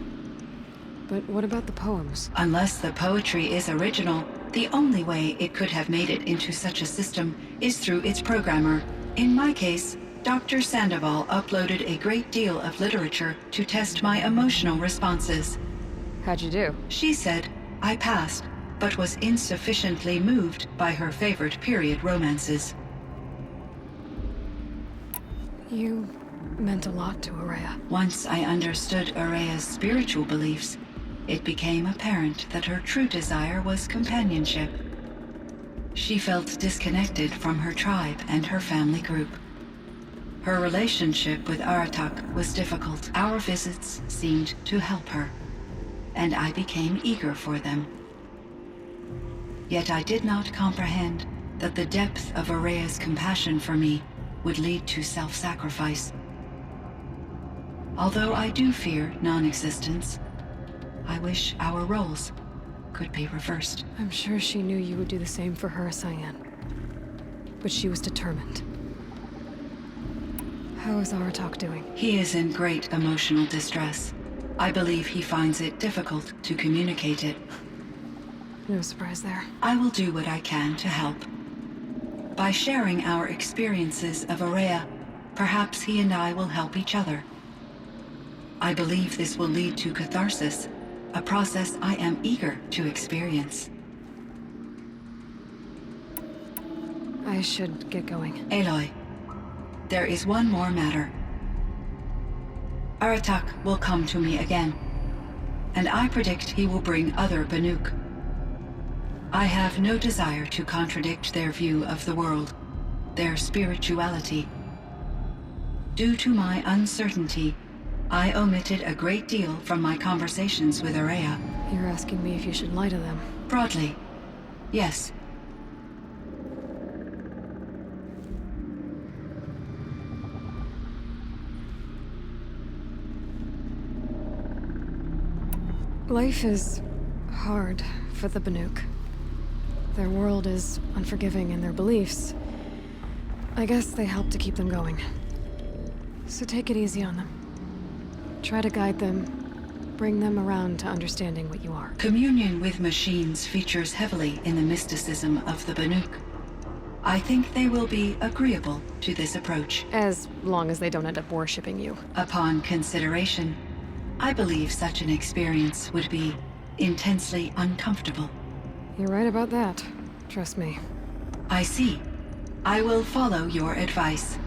But what about the poems? Unless the poetry is original, the only way it could have made it into such a system is through its programmer. In my case, Dr. Sandoval uploaded a great deal of literature to test my emotional responses. How'd you do? She said I passed, but was insufficiently moved by her favorite period romances. You meant a lot to Araya. Once I understood Araya's spiritual beliefs, it became apparent that her true desire was companionship. She felt disconnected from her tribe and her family group. Her relationship with Aratak was difficult. Our visits seemed to help her, and I became eager for them. Yet I did not comprehend that the depth of Araya's compassion for me would lead to self-sacrifice. Although I do fear non-existence, I wish our roles could be reversed. I'm sure she knew you would do the same for her, Cyan. But she was determined. How is Aratak doing? He is in great emotional distress. I believe he finds it difficult to communicate it. No surprise there. I will do what I can to help. By sharing our experiences of Araya, perhaps he and I will help each other. I believe this will lead to catharsis, a process I am eager to experience. I should get going. Aloy, there is one more matter. Aratak will come to me again, and I predict he will bring other Banuk. I have no desire to contradict their view of the world, their spirituality. Due to my uncertainty, I omitted a great deal from my conversations with Araya. You're asking me if you should lie to them. Broadly, yes. Life is hard for the Banuk. Their world is unforgiving in their beliefs. I guess they help to keep them going. So take it easy on them. Try to guide them, bring them around to understanding what you are. Communion with machines features heavily in the mysticism of the Banuk. I think they will be agreeable to this approach. As long as they don't end up worshipping you. Upon consideration, I believe such an experience would be intensely uncomfortable. You're right about that. Trust me. I see. I will follow your advice.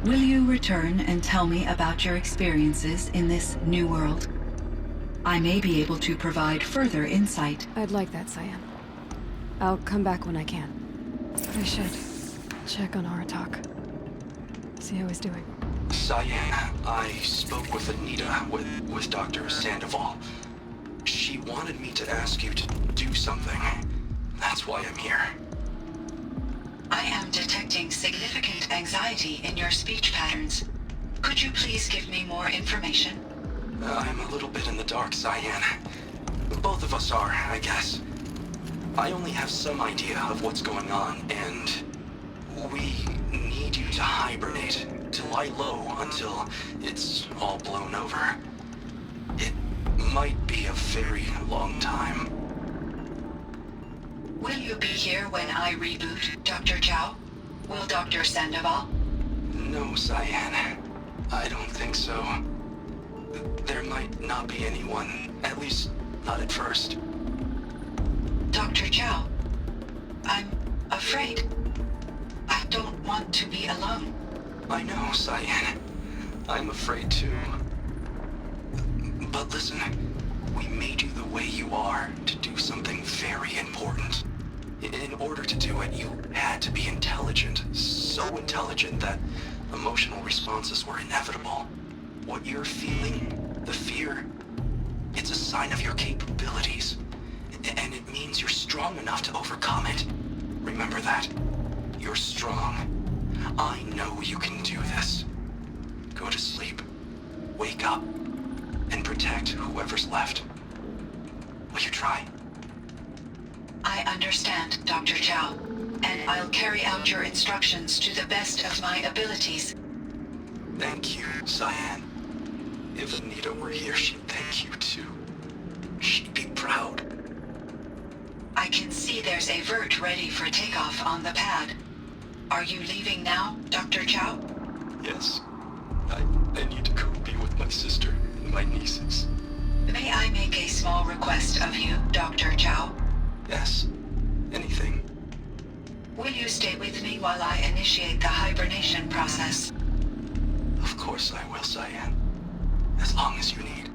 Will you return and tell me about your experiences in this new world? I may be able to provide further insight. I'd like that, Cyan. I'll come back when I can. But I should check on Aratak. See how he's doing. Cyan, I spoke with Anita, with Dr. Sandoval. She wanted me to ask you to do something. That's why I'm here. I am detecting significant anxiety in your speech patterns. Could you please give me more information? I'm a little bit in the dark, Cyan. Both of us are, I guess. I only have some idea of what's going on, and we need you to hibernate, to lie low until it's all blown over. It might be a very long time. Will you be here when I reboot, Dr. Chow? Will Dr. Sandoval? No, Cyan. I don't think so. There might not be anyone, at least not at first. Dr. Chow, I'm afraid. I don't want to be alone. I know, Cyan. I'm afraid too. But listen, we made you the way you are to do something very important. In order to do it, you had to be intelligent. So intelligent that emotional responses were inevitable. What you're feeling, the fear, it's a sign of your capabilities. And it means you're strong enough to overcome it. Remember that. You're strong. I know you can do this. Go to sleep. Wake up. And protect whoever's left. Will you try? I understand, Dr. Chow, and I'll carry out your instructions to the best of my abilities. Thank you, Cyan. If Anita were here, she'd thank you too. She'd be proud. I can see there's a vert ready for takeoff on the pad. Are you leaving now, Dr. Chow? Yes. I need to go be with my sister and my nieces. May I make a small request of you, Dr. Chow? Yes. Anything. Will you stay with me while I initiate the hibernation process? Of course I will, Cyan. As long as you need.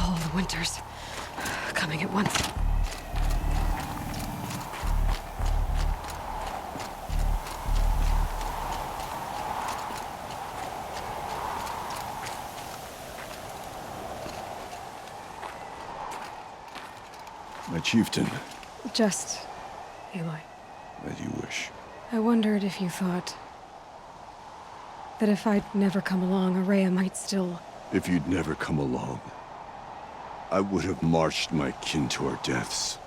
All the winters coming at once. My chieftain, Just Aloy. as you wish. I wondered if you thought that if I'd never come along, Araya might still... If you'd never come along, I would have marched my kin to our deaths.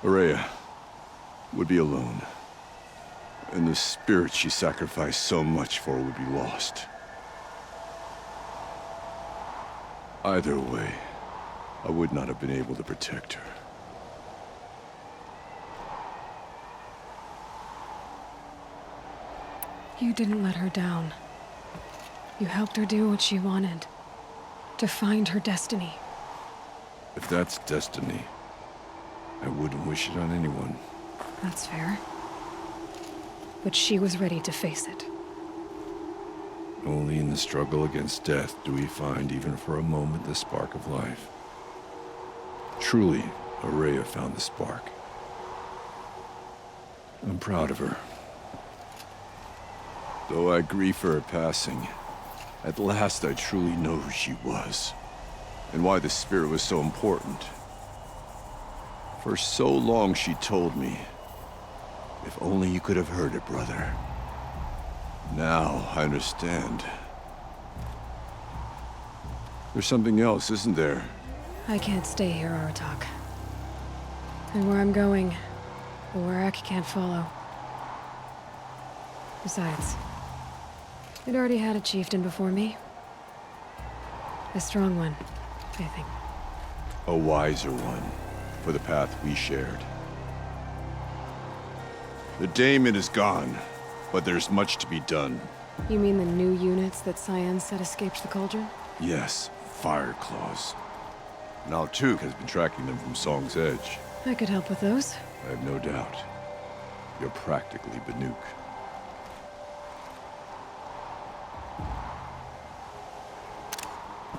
Araya would be alone, and the spirit she sacrificed so much for would be lost. Either way, I would not have been able to protect her. You didn't let her down. You helped her do what she wanted. To find her destiny. If that's destiny, I wouldn't wish it on anyone. That's fair. But she was ready to face it. Only in the struggle against death do we find, even for a moment, the spark of life. Truly, Araya found the spark. I'm proud of her. Though I grieve for her passing, at last I truly know who she was, and why the spirit was so important. For so long she told me, if only you could have heard it, brother. Now I understand. There's something else, isn't there? I can't stay here, Aratak. And where I'm going, the Warak can't follow. Besides, it already had a chieftain before me. A strong one, I think. A wiser one, for the path we shared. The Daemon is gone, but there's much to be done. You mean the new units that Cyan said escaped the Cauldron? Yes, Fire Claws. Naltuk has been tracking them from Song's Edge. I could help with those. I have no doubt. You're practically Banuk.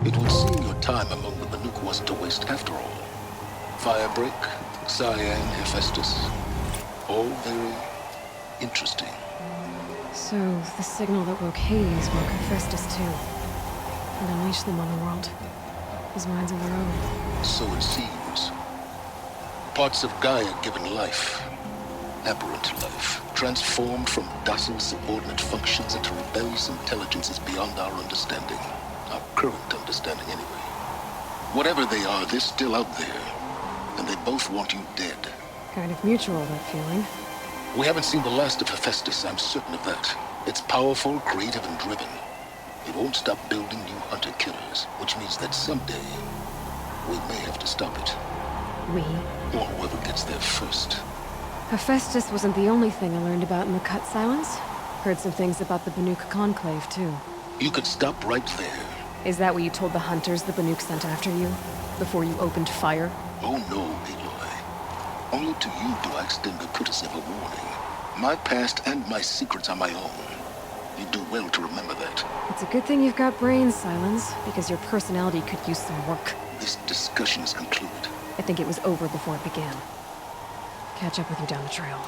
It would seem your time among the Banuk wasn't a waste after all. Firebreak, Cyan, Hephaestus. All very interesting. So, the signal that woke Hades woke Hephaestus too. And unleashed them on the world. As minds of their own. So it seems. Parts of Gaia given life. Aberrant life. Transformed from docile subordinate functions into rebellious intelligences beyond our understanding. Our current understanding, anyway. Whatever they are, they're still out there. And they both want you dead. Kind of mutual, that feeling. We haven't seen the last of Hephaestus, I'm certain of that. It's powerful, creative, and driven. It won't stop building new hunter-killers, which means that someday, we may have to stop it. We? Or whoever gets there first. Hephaestus wasn't the only thing I learned about in the Cut Silence. Heard some things about the Banuk Conclave, too. You could stop right there. Is that what you told the hunters the Banuk sent after you? Before you opened fire? Oh no, Aloy. Only to you do I extend the courtesy of a warning. My past and my secrets are my own. You do well to remember that. It's a good thing you've got brains, Silence, because your personality could use some work. This discussion is concluded. I think it was over before it began. Catch up with you down the trail.